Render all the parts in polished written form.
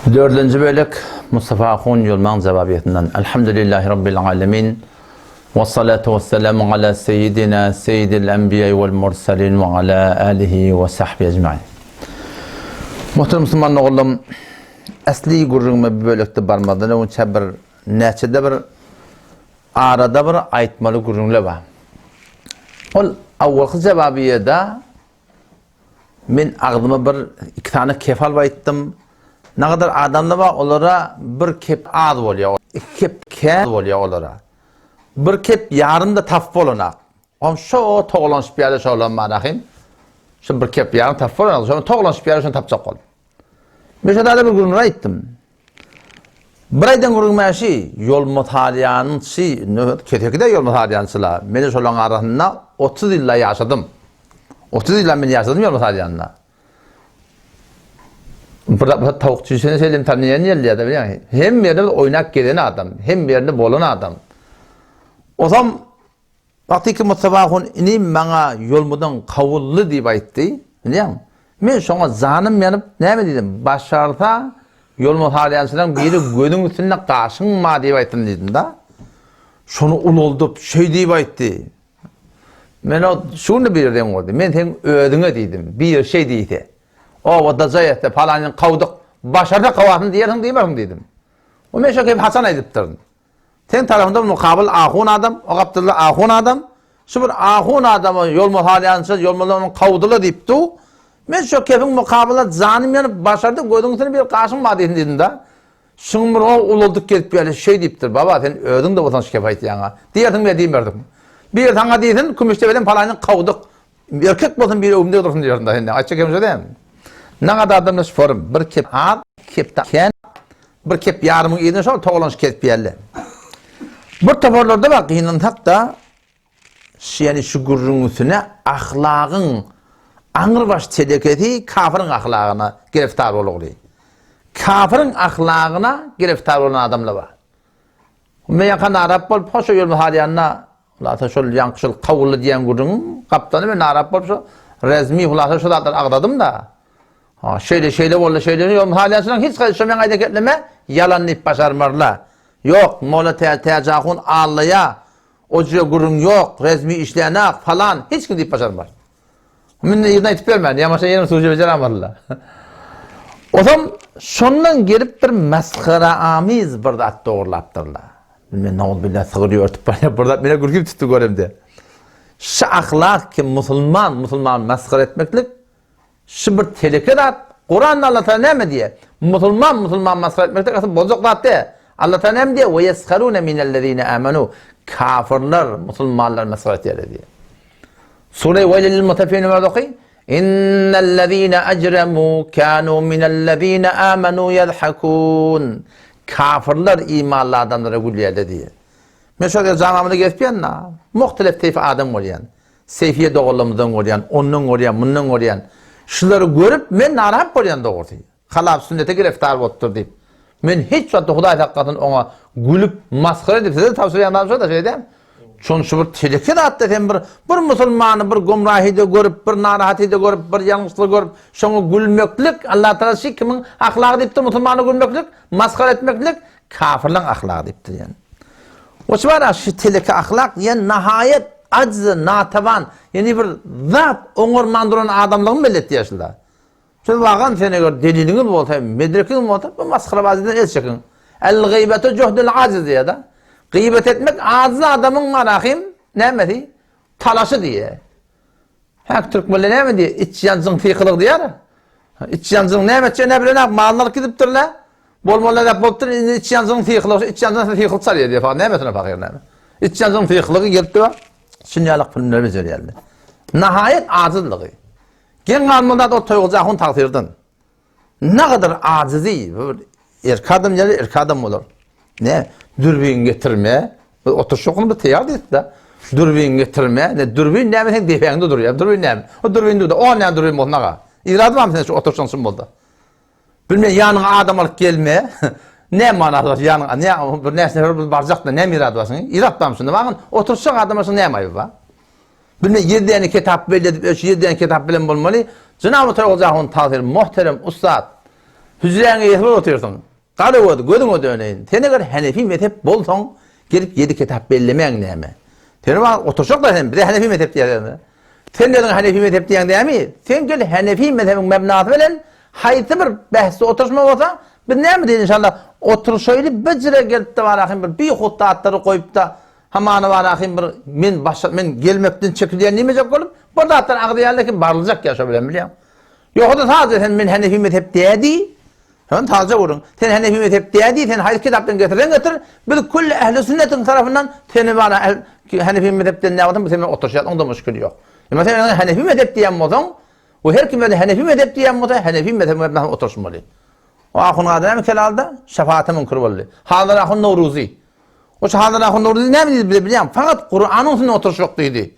Dördüncü bölük Mustafa Akun Yolman cevabiyetinden. Elhamdülillahi Rabbil alemin. Ve salatu ve selamu ala seyyidina seyyidil enbiya vel mursalin ve ala alihi ve sahbihi ecmaîn. Muhterem Müslüman oğlum, asli gurrunma bir bölükte barmadan önce bir neçede bir arada bir aytmalı gurrunla var. Ol avvalki cevabiyede men ağzıma bir iki tane kefal aytdım. Ne kadar adamlar var, onlara bir kep az oluyor, iki kep kep oluyor onlara. Bir kep yarım da taf olana. Ama şu toğlanış bir yerde şöyle manahim. Şu bir kep yarım taf olana, şu toğlanış bir yerde şunu tapacak ol. Mesela bir gurunura gittim. Bir aydan gurunmaya yol mutaliyanın ketekide yol mutaliyançılar. Beni şolan arasında 30 yılla yaşadım. 30 yılla ben yaşadım yol mutaliyanına. Burada tavukçusunu söyleyeyim, tanıyan yerli adam yani. Hem yerine oynak gelen adam, hem yerine bolan adam. O zaman vakti ki Mustafa Akun inim bana yolmudan kavullu deyip aytti. Biliyor musun? Ben sonra zanım yanıp ne mi dedim? Başarda yolmu haliyansından biri gözün üstünde karşınma deyip ayttım dedim da. Şunu uloldup şey deyip aytti. Ben o şunu bilirdim orada. Ben senin ödüne dedim. Bir şey deydi. O vadacayette falanın kavdık, başarda kavasın diyersin diyemezsin dedim. O meşak hep Hasan edip durdun. Sen tarafında mukabil ahun adam, o kaptırlı ahun adam. Şu bir ahun adamı yol muhaliyansız, yol muhaliyansız kavdılı deyip du. Meşak hepin mukabilat zanim yanıp başardı, koydun seni bir karşın var dedim da. Şun bir o ululduk gelip böyle şey deyip dur. Baba sen ödün de vatandaş kefayet yana. Diyersin ve diyeyim verdim. Bir tane değilsin, kümüşte falanın kavdık. Erkek bolsun bir ömde olursun diyorsun da. Açık hemşe değil mi? Ne kadar adamlar sorum, bir kep ad, kep ken, bir kep yarımın edin sonra toğlanış kep yerle. Bir toparlarda bak, yine hatta yani şu gurrun üstüne ahlakın ağırbaş teleketi kafirin ahlakına giriftar oluyor. Kafirin ahlakına giriftar olan adamlar var. Ben yakın Arap bol, poşo yol haliyanına, ulata şol yankışıl kavullu diyen gurrun kaptanı ben Arap bol şu rezmi ulata şu da ağdadım da. Şeyle oldu şeyle yol haliyansından hiç karışmayan aydeketleme yalanlayıp başarmarlar. Yok, mola teyacakun ağlıya, ocuya gurun yok, resmi işleyenek falan, hiç kim deyip başarmar. Ben de yerine itip vermedi, yamaşa yerim sucu beceremediler. O zaman şundan gelip bir meskara amiz bir da doğrulaptırlar. Ben ne oldu billah sığırıyor örtüp bana burada beni gürgüp tuttu görümde. Şu ahlak ki Müslüman meskara etmeklik, şu bir tehlike at, Kur'an'da Allah Teala ne mi diye? Müslüman maskara etmekte kasıp bozuklat de. Allah Teala ne mi diye? Ve yeskarune minellezine amenu. Kafirler, Müslümanlar maskara etiyor diye. Sure-i Veylil Mutafifin var okuy. İnnellezine ecremu kanu minellezine amenu yadhakun. Kafirler imanlı adamlara gülüyor diye. Mesela zamanında geçmeyen na. Muhtelif teyfi adam oluyan. Seyfiye doğulumuzdan oluyan, onun oluyan, bunun oluyan. Şunları görüp ben narahap oluyan doğru diye. Halaf sünnete giriftar oldu deyip. Ben hiç vakitte Huday hakikaten ona gülüp maskara edip size tavsiye yandan sonra da şey diyeyim. Çünkü şu bir tehlike de attı efendim bir Müslümanı bir gumrahi de görüp, bir narahati de görüp, bir yanlışlığı görüp, şunu gülmeklik, Allah Teala şey kimin ahlakı deyip de Müslümanı gülmeklik, maskara etmeklik, kafirlerin ahlakı deyip de yani. O zaman şu tehlike ahlak yani nihayet acı, natavan, yani bir zat oңormandıran adamlığın belletti yaşlılar. Şöyle bakın sene gör delilini mi olsa, medrekini mi olsa, bu maskara bazıdan el çekin. El-gıybetu cuhdul aciz diye da. Gıybet etmek acizli adamın marahim, ne mi? Talaşı diye. Hak Türk böyle ne mi diye? İç yansın fıkılık diye. İç yansın ne mi? Ne bileyim, mallar gidip durla. Bol da boptur, iç yansın fıkılık, iç yansın fıkılık sarıyor diye falan. Ne mi? Fakir ne mi? İç yansın fıkılığı gelip de var. Sünniyalık filmleri bize geldi. Nihayet acizliği. Gen kalmadan o toyulacağın takdirdin. Ne kadar acizi, erkadım gelir, erkadım olur. Ne? Dürbün getirme, oturuşukunu bir teyar deyip de, dürbün getirme, ne dürbün ne mi sen defeğinde duruyor, dürbün ne mi? O dürbün durdu, o ne dürbün oldu nağa? İradı var mı sen şu oturuşun oldu? Bilmem yanına adam alıp gelme, ne manası var yanına, ne bir nesne barcak da ne mirad varsın? İrad var mısın? Bakın oturuşun adamın ne mayı var? Bilmem 7 tane kitap belirledip 7 tane kitap bilen bulmalı. Cenab-ı Teala olacağın tavsiye muhterem ustad. Hüzrene yetip otursun. Qarı odu, gözün odu örneğin. Tene kadar Hanefi mezhep bolsan, gelip 7 kitap bellemeyen neyme. Tene bak oturacak da sen, bir de Hanefi mezhep diye. Sen dedin Hanefi mezhep diyen değil mi? Sen gel Hanefi mezhebin mebnatı bilen haytı bir bahsi oturuşma olsa, bir ne mi dedin inşallah? Oturuşaylı becire gelip de var akım bir huttatları koyup da hamanı var akım men gelmekten çekilyen nemeyecek olup, burada hatta ağdayanlar ki barılacak ya şöyle biliyorum. Yok o da sadece sen men Hanefi mezhep deyedi. Sen taze vurun. Sen Hanefi mezhep deyedi, sen hayır kitaptan getir. Bir kulle ehl-i sünnetin tarafından seni bana Hanefi mezhepten ne yaptın? Senin oturuşat, onda müşkül yok. Mesela Hanefi mezhep diyen modan, o her kim Hanefi mezhep diyen modan, Hanefi mezhebine oturuşmalı. O akın adına mı kelalda? Şefaate münkür oldu. Hâlar akın Nowruzi. O hâlar akın Nowruzi ne mi biliyorum? Fakat Kur'an'ın üstüne oturuş yok dedi.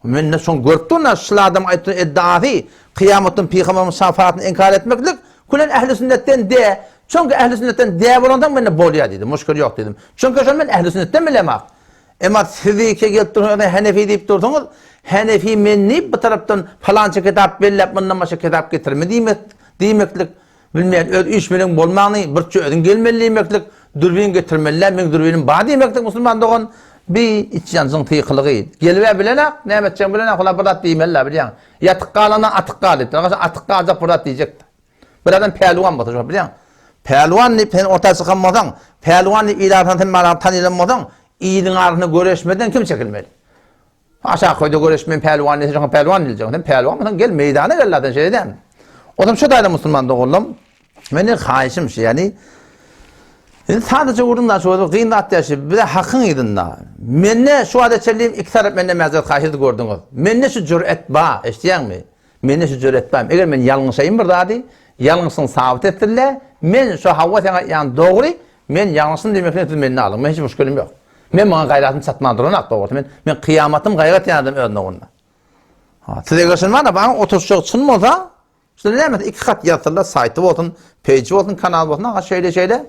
Men ne son görüptün na şıladım aytı iddiası, kıyametin peygamberin şefaatini inkar etmeklik, kulen ehl-i sünnetten de, çünkü ehl-i sünnetten de bulandan men bolya dedim, müşkül yok dedim. Çünkü ben ehl-i sünnetten bilemek. Ama sizi ki gelip durduğunuz Hanefi deyip durdunuz, Hanefi menni bu taraftan falanca kitap bellep bundan başka kitap getirme demeklik, bilmeyen 3 milyon bolmağını bir çöğün gelmeli demeklik, dürbün getirmeliler, men dürbünün bağ demeklik Müslüman doğun, bir iç yansın tıyıklığı. Gelve bilenek, ne edeceğim bilenek, ola bırat deymeliler biliyan. Yatık kalana atık kalıptır, atık kalacak bırat diyecektir. Buradan pehluvan batacak biliyan. Pehluvan ne, ortaya çıkanmadan, pehluvan ne ilahatan tanılanmadan, iyiliğin arasında göreşmeden kim çekilmeli? Aşağı koyda göreşmeyen pehluvan neyse, çünkü pehluvan diyeceksin. Pehluvan mı? Gel meydana gel zaten şey edeyim. O zaman şu dayla Müslüman doğullum. Benim kayışım şey yani. Sadece vurumdan şu kıyındat yaşı, bir de hakkın idin da. Menne şu adeçeliyim, iki taraf menne mezat kayıştı gördünüz. Menne şu cüret ba, eştiyen mi? Menne şu cüret ba. Eğer men yanlışayım bir daha değil, yanlışını sabit ettirle, men şu havvat yani doğru, men yanlışını demekle ettim menne alın. Men hiç müşkülüm yok. Men bana gayratımı satmadıran ak doğru. Men kıyamatim gayret yanadım önüne onunla. Size görüşün var da bana oturuşacak sunmaza, işte ne demek? 2 kat yatırlar, saytı olsun, page'i olsun, kanal olsun, şeyle.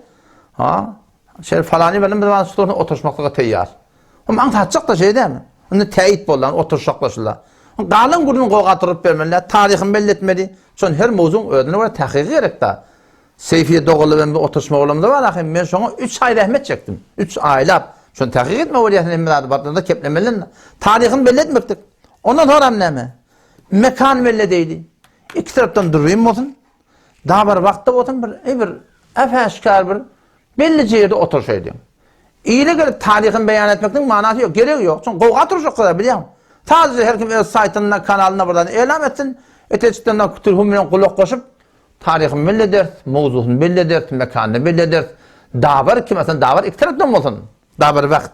Şey falanı benim bir zaman stoluna oturuşmakla teyyar. Ama anlatacak da şey değil mi? Onu teyit bolan, oturuşakla şular. Qalın gurun qoğa turib bermenler, tarixin belli etmedi. Son her mevzun ödünü var, tahqiq gerek da. Seyfiye Doğulu ben bir oturuşma oğlumda var, akım ben sonra 3 ay rahmet çektim. 3 aylap. Son tahqiq etme oliyatın emmiladı batında keplemelerin. Tarixin belli etmektik. Ondan sonra ne mi? Mekan belli değildi. 2 taraftan durayım olsun. Daha bir vakti olsun bir efeşkar bir belli yerde oturuş ediyorum. İyilik gelip tarihin beyan etmekten manası yok, gereği yok. Çünkü qoğa oturacak kadar biliyorum. Sadece her kim öz saytına, kanalına buradan elam etsin. Öteçikten kültürhüm bilen kulak koşup tarihin belli dert, mevzuhun belli dert, mekanını belli dert. Davar ki mesela davar 2 taraftan olsun. Davar vakt.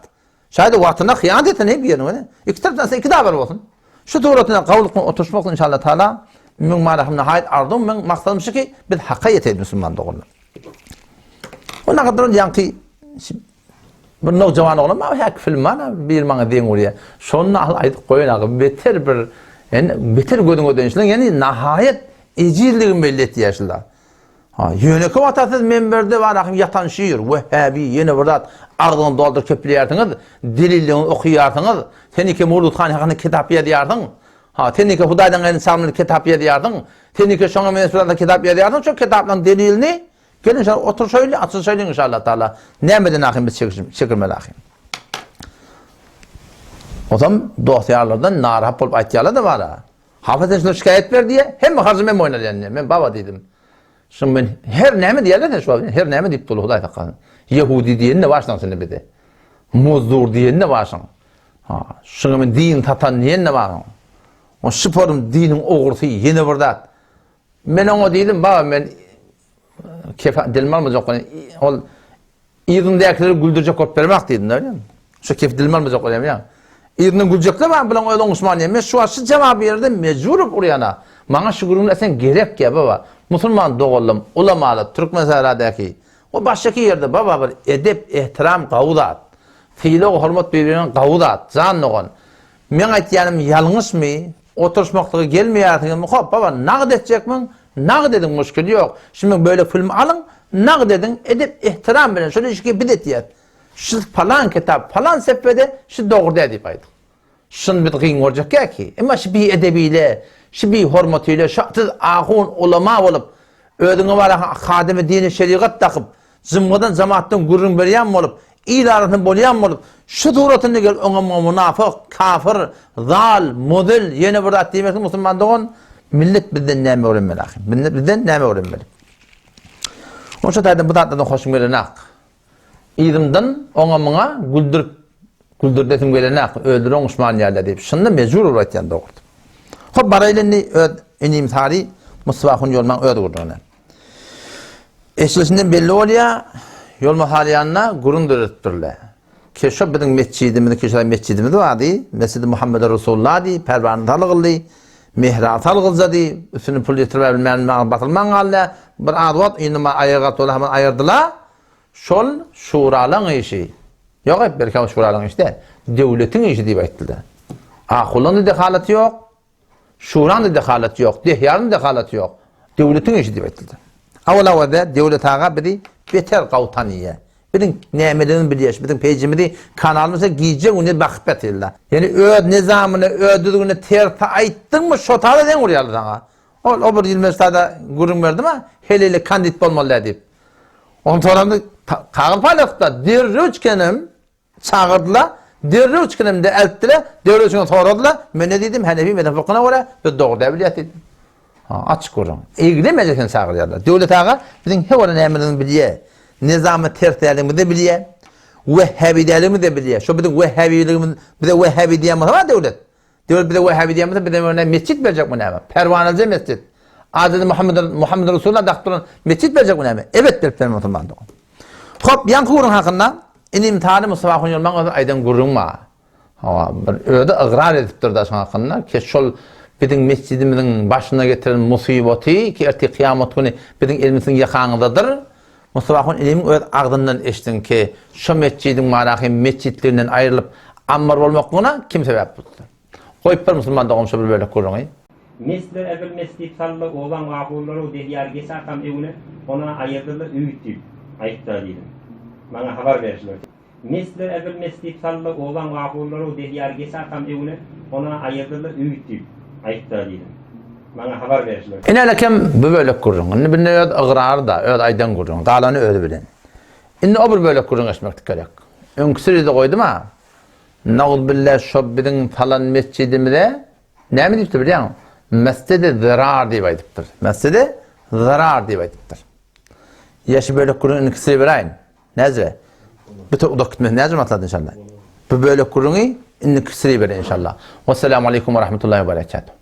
Şayet vaktine hıyanet etin hep yerin öyle. 2 taraftan 2 davar olsun. Şu doğrultuda kavlukla oturuşmakla inşallah Teala min marahımına hayat ardım, min maksadım şu ki bir hakka yeteyim Müslüman doğumlu. Ona kadar yankı bir nokcavan oğlum ama hak film var bir bana deyin oraya. Sonuna ayet koyun ağı beter bir yani beter gödün ödenişler yani nihayet ecirliğin belli etti yaşlılar. Yöneki vatasız menberde var akım yatan şiir Vehhabi yeni burada ardından doldur köpleyerdiniz delillerini okuyardınız tenike Mevlud Han hakkında kitap yazardın tenike Hudaydan gayrı salmını kitap yazardın tenike şona mensularda kitap yazardın çok kitapların delilini gelin inşallah otur şöyle, açıl şöyle inşallah Teala. Neyemeden akım biz çekilmeli akım. O zaman dosyarlardan narhap olup aytiyalar da var ha. Hafız eşine şikayet ver diye hem harzım hem oynar yani. Ben baba dedim. Şimdi ben her neyme diyorlar da şu an. Her neyme deyip dolu Huday takan. Yahudi diyen ne varsan seni bir de. Muzdur diyen ne varsan. Şimdi ben din tatan diyen ne varsan. O sporun dinin oğurtu yeni burada. Ben ona dedim baba ben kef dilmal mı yok ol İrnindekileri güldürecek ot vermek dedim öyle mi? Şu kef dilmal mı yok öyle ya? İrnin gülecekler var bilen öyle Osmaniye. Men şu aşı cevabı yerde mecburup orayana. Bana şuurun esen gerek ya baba. Müslüman doğullum, ulamalı, Türkmen Sahradaki. O baştaki yerde baba bir edep, ihtiram qavdat. Fiile hürmet birbirine qavdat. Zannoğun. Men aytyanım yanlış mı? Oturuşmaklığı gelmeyatın mı? Hop baba nağd edecekmin? Nağd edin müşkül yok. Şimdi böyle film alın, nağd edin, edip ihtiram verin. Şöyle işe bidet yap. Şu falan kitap, falan sepede şu doğru edip aydık. Şun bir kıyın olacak ki. Ama şu bir edebiyle, şu bir hürmetiyle, şu ahun ulama olup, Ödüňe bara hadimi dini şeriat takıp, zımmadan cemaatdan gurrun berýän bolup, ilaryny bolýan bolup, şu duratyny gel oňa münafık, kafir, zal, model, ýene bir zat diýmek musulmandygyň millet bizden näme öğrenmeli ahim? Bizden näme öğrenmeli? Oňça taýda bu zatdan hoşum gelenak. İdimden oňa muňa güldürdesim gelenak, öldüren Osman ýerde diýip, şunda mejbur bolýan dogry. Hop baraýlyny enim tari Mustafa Ýolman öde gurduny. Eşlisinden belli bolýa, Ýolma halyanna gurun döretdirler. Keşop biziň mescidimiz, keşop mescidimiz wadi, Mescid Muhammed Rasulullah di, perwany talgyldy, mihrab talgyldy, üstüne pul ýetirip bilmän batylman galle, bir adwat inma ayaga tola hemen ayırdılar. Şol şuralan işi. Yok hep bir kav şuralan işte. Devletin işi diye aytdylar. Ahulun da dehalaty yok. Şuran da dehalaty yok. Dehyarın da dehalaty yok. Devletin işi diye aytdylar. Awala wada devlet ağa biri beter gawtanyýa. Biziň nämelerini bilýär, biziň pejimizi kanalymyza giýjek uny bakyp etdiler. Yani öd nizamyny, ödüdügini terta aýtdyňmy, şotala den urýarlar saňa. O bir ýylmestada gurun berdimi? Helele kandidat bolmaly diýip. On soramda kağıl palakta derrüçkenim çağırdılar. Derrüçkenimde eltdiler. Derrüçkeni soradylar. Men ne dedim? Hanefi mezhep fıkhına göre biz doğru bilet dedim. Açık görün. Ilgili meclisten çağırıyorlar. Devlet ağa bizim hevara nämelerni bilýär. Nizamy tertiplerini de bilýär. Wehhabilerimi de bilýär. Şu bizim wehhabiligimiz, bize wehhabi diýýär ha devlet. Devlet bize wehhabi diýýär, bize örneğin mescit berjek bu näme? Perwaneli mescit. Hazreti Muhammed Resulullah daqtyran mescit berjek bu näme? Evet beripler musulmandyk. Hop, ýanky gurun hakynda inim tany Mustafa Ýolman aýdan gurunma. Bir öde ıgrar edipdir da şoň hakynda ki şol biziň mescidimiziň başyna getiren musibaty ki erti kıyamet güni biziň elimiziň ýakanyndadyr. Mustafa ilimiň öz agdyndan eşdin ki şu mescidiň marahy mescitlerinden aýrylyp ammar bolmagyna kim sebäp boldy? Goýup bir musulmandygym şol böyle gurun. Mesler evvel mescid salla olan ahulları dehyar gesakam evine ona ayırdılar üyüttü. Ayıpta dedim. Bana haber verdiler. Mesler evvel mescid salla olan ahulları dehyar gesakam evine ona ayırdılar üyüttü. Ayıpta dedim. Bana haber verdiler. İnelekem bu böyle kurun. İnne bir öd ıgrar da, öd aydan kurun. Galanı ödü bilen. İnne o bir böyle kurun eşmektik gerek. Önküsürü de koydum ha. Nağul billah şob biziň falan mescidimizde näme diýipdir bilýän? Mescid-i zarar diýip aýdypdyr. Mescid-i zarar diýip aýdypdyr. Ýaşy böyle kurun ikisi biraýyn. Näze? Bütün udak gitmez. Näze matladı inşallah. Bu böyle kurunu ikisi bir inşallah. Vesselamu aleykum ve rahmetullahi ve berekatuhu.